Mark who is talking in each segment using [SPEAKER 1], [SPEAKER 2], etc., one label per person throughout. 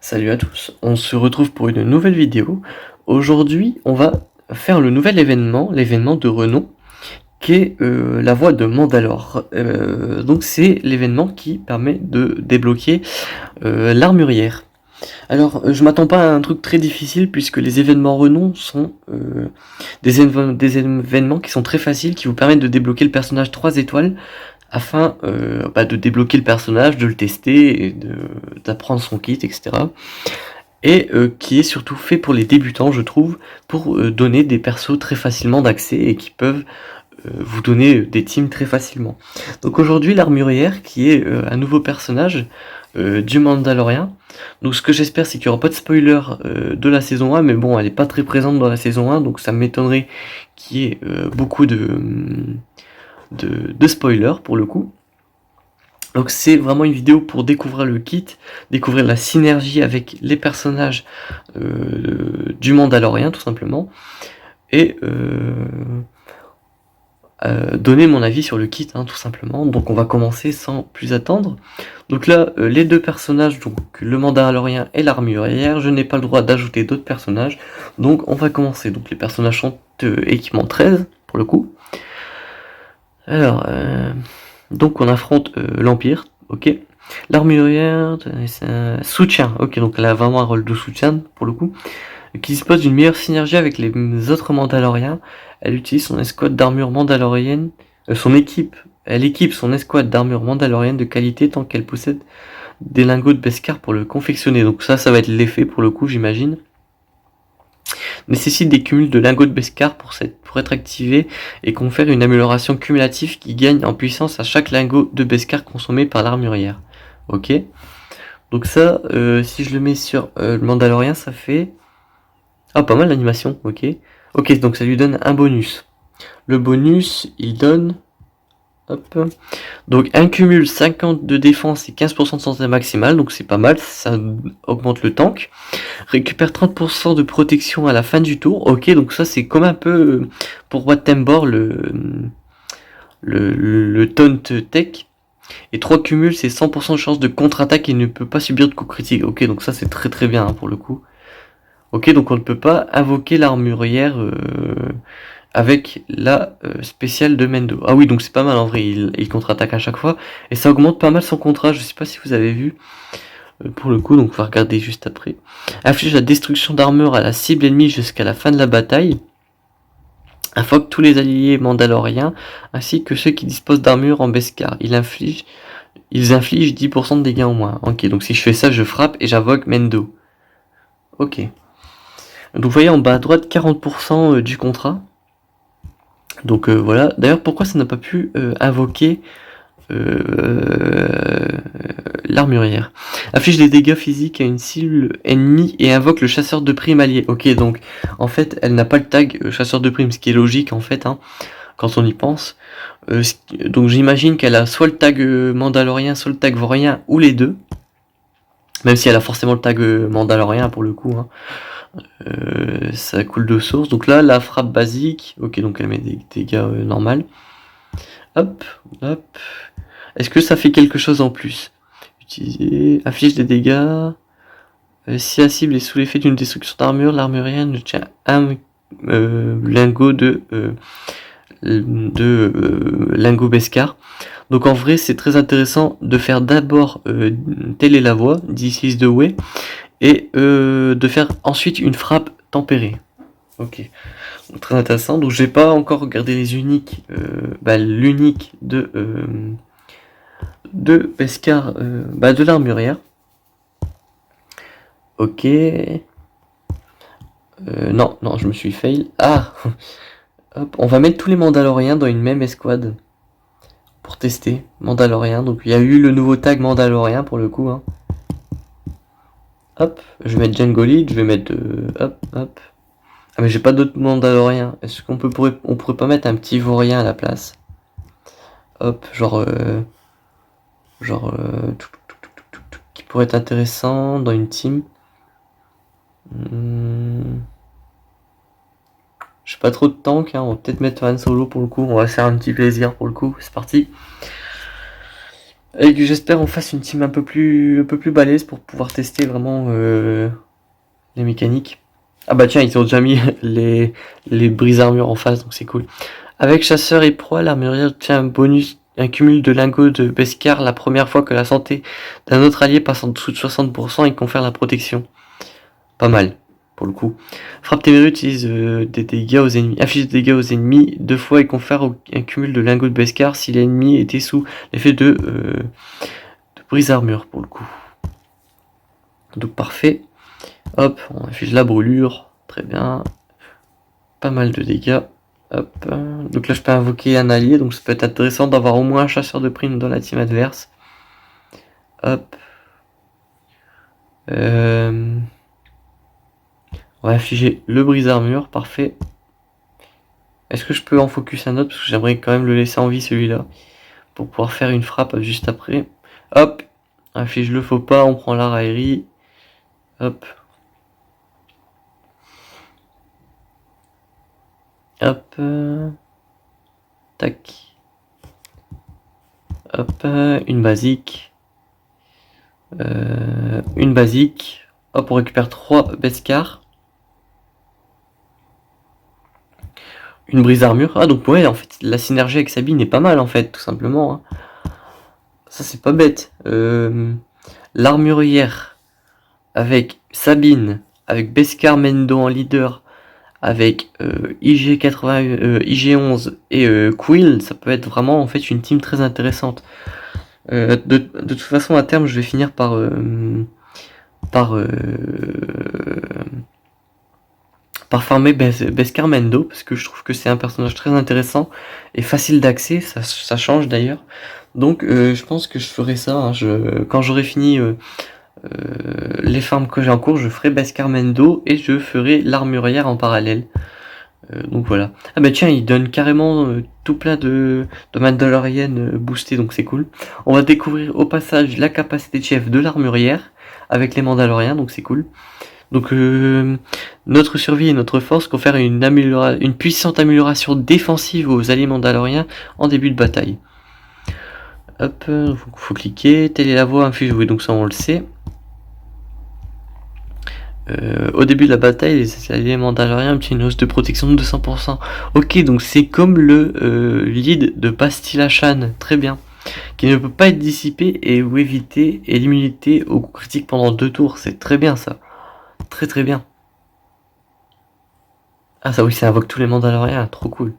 [SPEAKER 1] Salut à tous, on se retrouve pour une nouvelle vidéo. Aujourd'hui, on va faire le nouvel événement, l'événement de renom, qui est la voie de Mandalore. Donc c'est l'événement qui permet de débloquer l'armurière. Alors, je m'attends pas à un truc très difficile puisque les événements renom sont des événements qui sont très faciles, qui vous permettent de débloquer le personnage 3 étoiles afin de débloquer le personnage, de le tester, et d'apprendre son kit, etc. Et qui est surtout fait pour les débutants, je trouve, pour donner des persos très facilement d'accès et qui peuvent vous donner des teams très facilement. Donc aujourd'hui, l'armurière, qui est un nouveau personnage du Mandalorian. Donc ce que j'espère, c'est qu'il n'y aura pas de spoiler de la saison 1, mais bon, elle n'est pas très présente dans la saison 1, donc ça m'étonnerait qu'il y ait beaucoup de spoilers pour le coup. Donc c'est vraiment une vidéo pour découvrir le kit, découvrir la synergie avec les personnages du Mandalorian tout simplement, et donner mon avis sur le kit tout simplement. Donc on va commencer sans plus attendre. Donc là les deux personnages, donc le Mandalorian et l'armurière, je n'ai pas le droit d'ajouter d'autres personnages, donc on va commencer. Donc les personnages sont équipement 13 pour le coup. Alors donc on affronte l'Empire, ok. L'armurière, c'est un soutien, ok, donc elle a vraiment un rôle de soutien pour le coup, qui dispose d'une meilleure synergie avec les autres Mandaloriens. Elle utilise son escouade d'armure mandalorienne, elle équipe son escouade d'armure mandalorienne de qualité tant qu'elle possède des lingots de Beskar pour le confectionner. Donc ça va être l'effet pour le coup, j'imagine. Nécessite des cumuls de lingots de Beskar pour être activé et confère une amélioration cumulative qui gagne en puissance à chaque lingot de Beskar consommé par l'armurière. Ok. Donc ça, si je le mets sur le Mandalorian, ça fait... Ah, pas mal l'animation, ok. Ok, donc ça lui donne un bonus. Le bonus, il donne... Hop. Donc un cumul 50 de défense et 15% de santé maximale, donc c'est pas mal, ça augmente le tank. Récupère 30% de protection à la fin du tour, ok, donc ça c'est comme un peu pour Wat Tambor le taunt tech. Et 3 cumuls, c'est 100% de chance de contre-attaque et ne peut pas subir de coups critiques. Ok, donc ça c'est très très bien pour le coup. Ok, donc on ne peut pas invoquer l'armurière avec la spéciale de Mendo. Ah oui, donc c'est pas mal en vrai, il contre-attaque à chaque fois. Et ça augmente pas mal son contrat, je sais pas si vous avez vu. Pour le coup, donc on va regarder juste après. Inflige la destruction d'armure à la cible ennemie jusqu'à la fin de la bataille. Invoque tous les alliés mandaloriens, ainsi que ceux qui disposent d'armure en Beskar. Ils infligent 10% de dégâts en moins. Ok, donc si je fais ça, je frappe et j'invoque Mendo. Ok. Donc vous voyez en bas à droite, 40% du contrat. Donc voilà. D'ailleurs, pourquoi ça n'a pas pu invoquer l'armurière? Affiche des dégâts physiques à une cible ennemie et invoque le chasseur de primes allié. Ok, donc en fait, elle n'a pas le tag chasseur de primes, ce qui est logique en fait, quand on y pense. Donc j'imagine qu'elle a soit le tag mandalorien, soit le tag vaurien, ou les deux. Même si elle a forcément le tag mandalorien pour le coup. Ça coule de source. Donc là, la frappe basique. Ok, donc elle met des dégâts normales. Hop, hop. Est-ce que ça fait quelque chose en plus? Utiliser. Affiche des dégâts. Si la cible est sous l'effet d'une destruction d'armure, l'armurienne tient un lingot de lingot Beskar. Donc en vrai, c'est très intéressant de faire d'abord telle est la voie, this is the way, et de faire ensuite une frappe tempérée. Ok, donc, très intéressant. Donc j'ai pas encore regardé les uniques, l'unique de Beskar, de l'armurière. Ok. Non, je me suis fail. Ah. Hop, on va mettre tous les Mandaloriens dans une même escouade pour tester Mandalorien. Donc il y a eu le nouveau tag Mandalorien pour le coup. Hop, je vais mettre Django Lead, je vais mettre hop. Ah mais j'ai pas d'autres Mandaloriens. Est-ce qu'on pourrait pas mettre un petit Vaurien à la place? Hop, qui pourrait être intéressant dans une team. J'ai pas trop de tank, on va peut-être mettre Han Solo pour le coup, on va faire un petit plaisir pour le coup, c'est parti. Et que j'espère on fasse une team un peu plus balèze pour pouvoir tester vraiment les mécaniques. Ah bah tiens, ils ont déjà mis les brise-armures en face, donc c'est cool. Avec chasseur et proie, l'armurier obtient un bonus, un cumul de lingots de Beskar la première fois que la santé d'un autre allié passe en dessous de 60% et confère la protection. Pas mal, pour le coup. Frappe téméraire utilise des dégâts aux ennemis. Inflige des dégâts aux ennemis 2 fois et confère un cumul de lingots de Beskar si l'ennemi était sous l'effet de brise-armure, pour le coup. Donc parfait. Hop, on affiche la brûlure. Très bien. Pas mal de dégâts. Hop. Donc là, je peux invoquer un allié. Donc ça peut être intéressant d'avoir au moins un chasseur de prime dans la team adverse. Hop. On va afficher le brise-armure. Parfait. Est-ce que je peux en focus un autre? Parce que j'aimerais quand même le laisser en vie celui-là. Pour pouvoir faire une frappe juste après. Hop. On affiche le faux pas. On prend la raillerie. Hop. Hop. Tac. Hop. Une basique. Une basique. Hop, on récupère 3 Beskar. Une brise armure. Ah donc ouais, en fait, la synergie avec Sabine est pas mal en fait, tout simplement. Hein. Ça c'est pas bête. L'armurière avec Sabine, avec Beskar Mendo en leader, avec IG 11 et Quill, ça peut être vraiment en fait une team très intéressante. De toute façon, à terme, je vais finir par farmer Beskar Mendo, parce que je trouve que c'est un personnage très intéressant et facile d'accès, ça change d'ailleurs. Donc je pense que je ferai ça, hein. Quand j'aurai fini les farms que j'ai en cours, je ferai Beskar Mendo et je ferai l'armurière en parallèle. Donc voilà. Ah bah tiens, il donne carrément tout plein de Mandaloriennes boostées, donc c'est cool. On va découvrir au passage la capacité de chef de l'armurière avec les Mandaloriens, donc c'est cool. Donc notre survie et notre force confèrent une puissante amélioration défensive aux alliés mandaloriens en début de bataille. Hop, faut cliquer, telle est la voie inflige, oui donc ça on le sait. Au début de la bataille, les alliés mandaloriens obtiennent une hausse de protection de 200%. Ok, donc c'est comme le lead de Bastila Shan, très bien. Qui ne peut pas être dissipé et ou éviter et l'immunité au coup critique pendant 2 tours, c'est très bien ça. Très très bien. Ah ça oui, ça invoque tous les Mandaloriens, trop cool.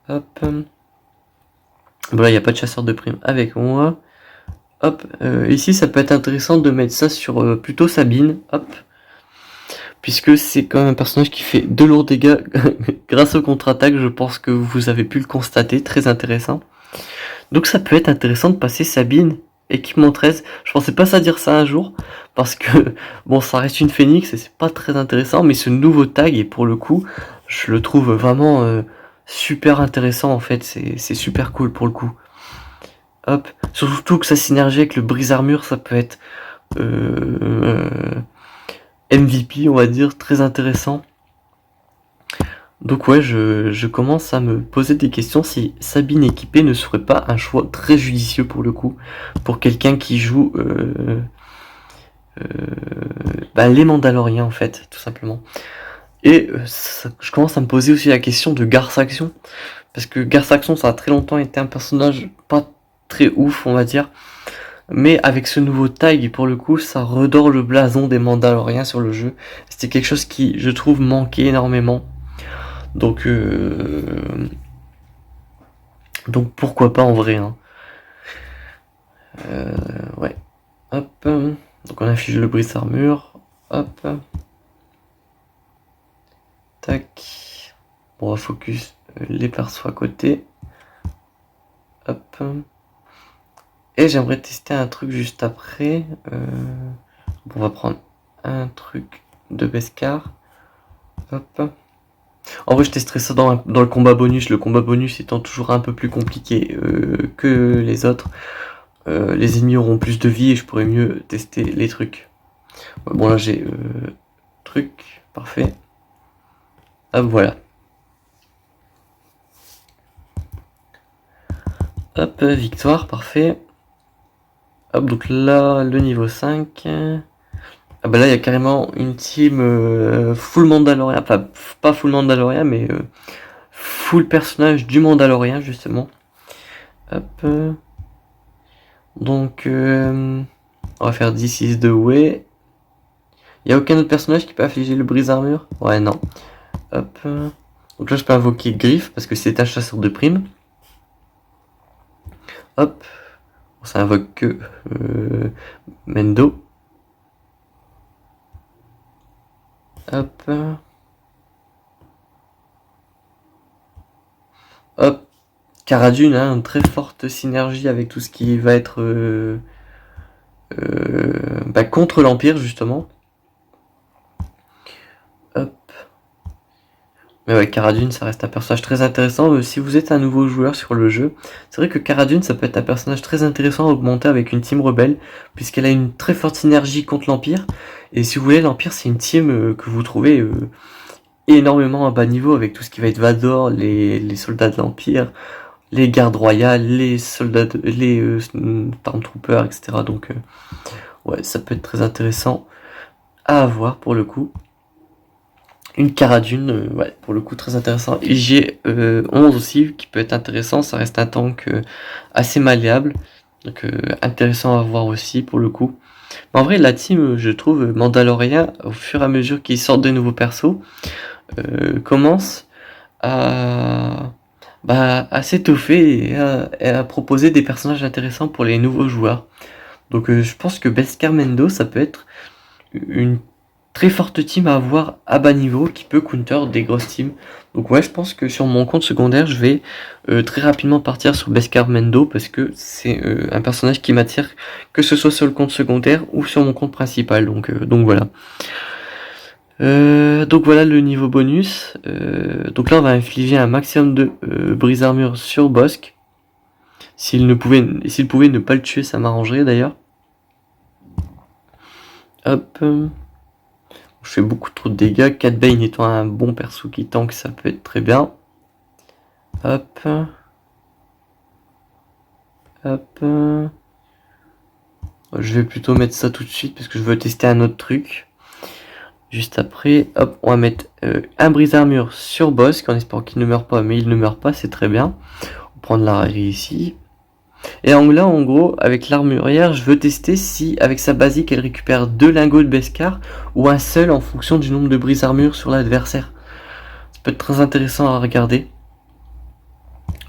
[SPEAKER 1] Hop. Bon là, il n'y a pas de chasseur de primes avec moi. Hop. Ici, ça peut être intéressant de mettre ça sur plutôt Sabine. Hop. Puisque c'est quand même un personnage qui fait de lourds dégâts grâce aux contre-attaques. Je pense que vous avez pu le constater. Très intéressant. Donc ça peut être intéressant de passer Sabine équipement 13. Je pensais pas ça dire ça un jour. Parce que, bon, ça reste une phénix et c'est pas très intéressant. Mais ce nouveau tag, et pour le coup, je le trouve vraiment super intéressant en fait. C'est super cool pour le coup. Hop. Surtout que sa synergie avec le brise-armure, ça peut être MVP, on va dire, très intéressant. Donc ouais, je commence à me poser des questions si Sabine équipée ne serait pas un choix très judicieux pour le coup, pour quelqu'un qui joue les Mandaloriens en fait, tout simplement. Et je commence à me poser aussi la question de Gar Saxon, parce que Gar Saxon, ça a très longtemps été un personnage pas très ouf, on va dire. Mais avec ce nouveau tag, pour le coup, ça redore le blason des Mandaloriens sur le jeu. C'était quelque chose qui, je trouve, manquait énormément. Donc pourquoi pas en vrai. Hein. Ouais. Hop. Donc on affiche le brise-armure. Hop. Tac. Bon, on va focus les persos à côté. Hop. Et j'aimerais tester un truc juste après. On va prendre un truc de Beskar. Hop. En vrai, je testerai ça dans le combat bonus. Le combat bonus étant toujours un peu plus compliqué que les autres. Les ennemis auront plus de vie et je pourrai mieux tester les trucs. Ouais, bon, là, j'ai truc. Parfait. Hop, voilà. Hop, victoire, parfait. Hop, donc là, le niveau 5. Ah bah là, il y a carrément une team full Mandalorian. Enfin, pas full Mandalorian, mais full personnage du Mandalorian, justement. Hop. Donc, on va faire This is the way. Il n'y a aucun autre personnage qui peut affliger le brise-armure? Ouais, non. Hop. Donc là, je peux invoquer Griff, parce que c'est un chasseur de primes. Hop. Ça invoque que Mendo. Hop. Hop. Cara Dune, hein, une très forte synergie avec tout ce qui va être contre l'Empire, justement. Hop. Mais ouais, Cara Dune, ça reste un personnage très intéressant. Si vous êtes un nouveau joueur sur le jeu, c'est vrai que Cara Dune, ça peut être un personnage très intéressant à augmenter avec une team rebelle, puisqu'elle a une très forte synergie contre l'Empire. Et si vous voulez, l'Empire, c'est une team que vous trouvez énormément à bas niveau, avec tout ce qui va être Vador, les soldats de l'Empire, les gardes royales, les soldats, les Stormtroopers, etc. Donc, ouais, ça peut être très intéressant à avoir pour le coup. Une Cara Dune, ouais, pour le coup très intéressant. Et j'ai 11 aussi, qui peut être intéressant, ça reste un tank assez malléable, donc intéressant à voir aussi pour le coup. Mais en vrai, la team, je trouve, Mandalorian, au fur et à mesure qu'ils sortent de nouveaux persos, commence à s'étoffer et à proposer des personnages intéressants pour les nouveaux joueurs. Donc je pense que Beskar Mendo, ça peut être une très forte team à avoir à bas niveau qui peut counter des grosses teams. Donc ouais, je pense que sur mon compte secondaire, je vais très rapidement partir sur Beskar Mendo parce que c'est un personnage qui m'attire, que ce soit sur le compte secondaire ou sur mon compte principal. Donc voilà. Donc voilà le niveau bonus. Donc là on va infliger un maximum de brise-armure sur Bossk. S'il pouvait ne pas le tuer, ça m'arrangerait d'ailleurs. Hop. Je fais beaucoup trop de dégâts. Cat Bane étant un bon perso qui tank, ça peut être très bien. Hop. Hop. Je vais plutôt mettre ça tout de suite parce que je veux tester un autre truc. Juste après, hop, on va mettre un brise-armure sur Bossk en espérant qu'il ne meurt pas, mais il ne meurt pas, c'est très bien. On va prendre l'arrêt ici. Et là, en gros, avec l'armurière, je veux tester si, avec sa basique, elle récupère 2 lingots de Beskar ou un seul en fonction du nombre de brise-armure sur l'adversaire. Ça peut être très intéressant à regarder.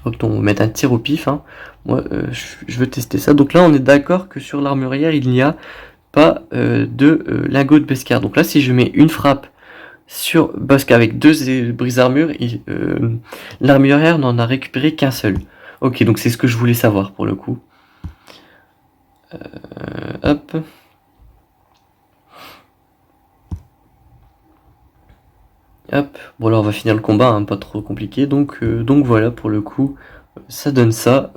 [SPEAKER 1] Hop, on va mettre un tir au pif. Hein. Moi, je veux tester ça. Donc là, on est d'accord que sur l'armurière, il n'y a pas de lingots de Beskar. Donc là, si je mets une frappe sur Bossk avec 2 brise-armure, l'armurière n'en a récupéré qu'un seul. Ok, donc c'est ce que je voulais savoir pour le coup. Hop. Hop. Bon là on va finir le combat, hein, pas trop compliqué. Donc voilà pour le coup, ça donne ça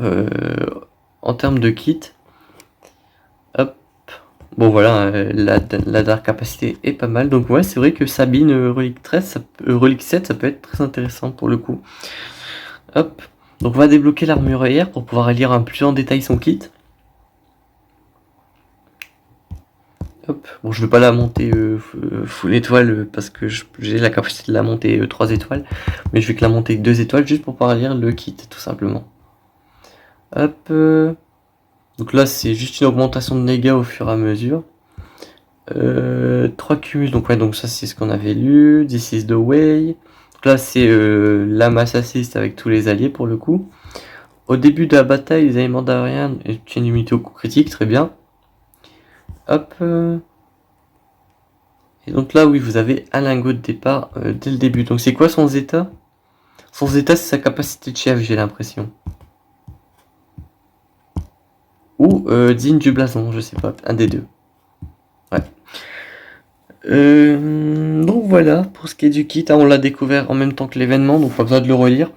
[SPEAKER 1] en termes de kit. Hop. Bon voilà, la dark capacité est pas mal. Donc ouais, c'est vrai que Sabine relique 13, relique 7, ça peut être très intéressant pour le coup. Hop. Donc on va débloquer l'armurière pour pouvoir lire un plus en détail son kit. Hop. Bon, je vais pas la monter full étoile parce que j'ai la capacité de la monter 3 étoiles, mais je vais que la monter 2 étoiles juste pour pouvoir lire le kit tout simplement. Hop. Donc là c'est juste une augmentation de dégâts au fur et à mesure. 3 cumuls, donc ouais, donc ça c'est ce qu'on avait lu. This is the way. Donc là c'est la mass assist avec tous les alliés pour le coup. Au début de la bataille, les éléments d'Ariane obtiennent une unité au coup critique, très bien. Hop. Et donc là, oui, vous avez un lingot de départ dès le début. Donc c'est quoi son zeta? Son zeta, c'est sa capacité de chef, j'ai l'impression. Ou digne du blason, je sais pas, un des deux. Ouais. Donc voilà, pour ce qui est du kit, hein, on l'a découvert en même temps que l'événement, donc pas besoin de le relire.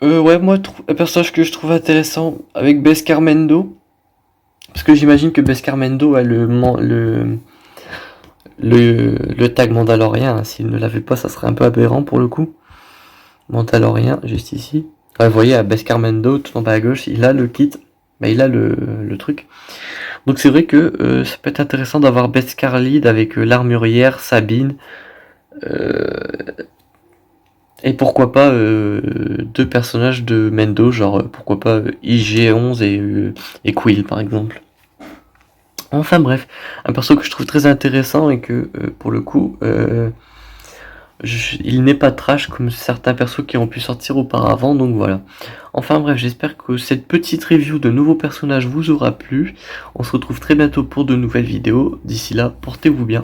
[SPEAKER 1] Ouais, moi, un personnage que je trouve intéressant avec Beskar Mendo, parce que j'imagine que Beskar Mendo a le tag Mandalorian, hein. S'il ne l'avait pas, ça serait un peu aberrant pour le coup. Mandalorian, juste ici. Ouais, vous voyez, à Beskar Mendo, tout en bas à gauche, il a le kit bah, il a le truc. Donc c'est vrai que ça peut être intéressant d'avoir Beskar lead avec l'armurière, Sabine, et pourquoi pas deux personnages de Mendo, genre pourquoi pas IG-11 et Quill par exemple. Enfin bref, un perso que je trouve très intéressant et que pour le coup il n'est pas trash comme certains persos qui ont pu sortir auparavant, donc voilà. Enfin bref, j'espère que cette petite review de nouveaux personnages vous aura plu. On se retrouve très bientôt pour de nouvelles vidéos. D'ici là, portez-vous bien.